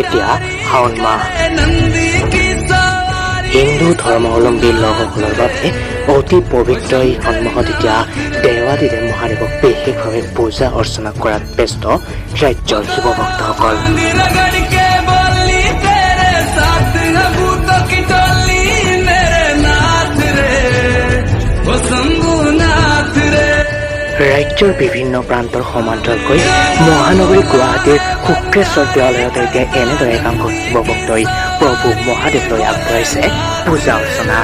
এতিয়া শাওণ মাহ হিন্দু ধৰ্মাৱলম্বী লোকসকলৰ বাবে অতি পবিত্ৰ এই সন্মাহত এতিয়া দেৱাদিদেৱ মহাদেৱক বিশেষভাৱে পূজা অৰ্চনা কৰাত ব্যস্ত ৰাজ্যৰ শিৱ ভক্তসকল। ৰাজ্যৰ বিভিন্ন প্ৰান্তৰ সমান্তৰালকৈ মহানগৰী গুৱাহাটীৰ শুক্ৰেশ্বৰ দেৱালয়ত এতিয়া এনেদৰে একাংশ শিৱ ভক্তই প্ৰভু মহাদেৱলৈ আগবঢ়াইছে পূজা অৰ্চনা।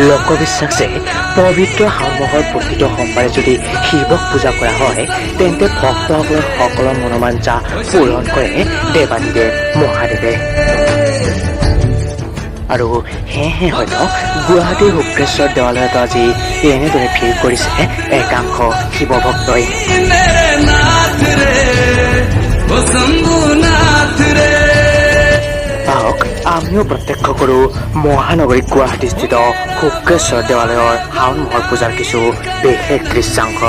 লোকবিশ্বাস যে পবিত্ৰ শাওণ মাহৰ প্ৰতিটো সোমবাৰে যদি শিৱক পূজা কৰা হয় তেন্তে ভক্তসকলৰ সকলো মনোবাঞ্ছা পূৰণ কৰে দেৱাদিদেৱ মহাদেৱে। আৰু সেয়েহে হয়তো গুৱাহাটীৰ শুক্ৰেশ্বৰ দেৱালয়ত আজি এনেদৰে ভিৰ কৰিছে একাংশ শিৱ ভক্তই। আহক আমিও প্ৰত্যক্ষ কৰোঁ মহানগৰী গুৱাহাটীস্থিত শুক্ৰেশ্বৰ দেৱালয়ৰ শাওণ মাহৰ পূজাৰ কিছু বিশেষ দৃশ্যাংশ।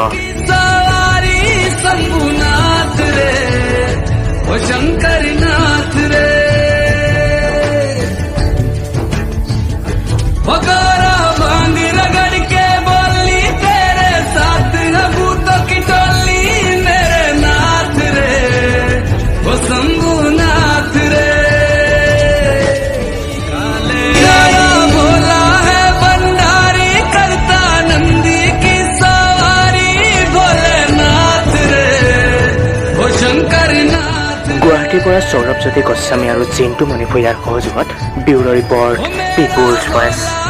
গুৱাহাটীৰ পৰা সৌৰভজ্যোতি গোস্বামী আৰু জিন্তু মণিপুৰীয়াৰ সহযোগত ব্যুৰ' ৰিপৰ্ট পিপুলছ ভইচ।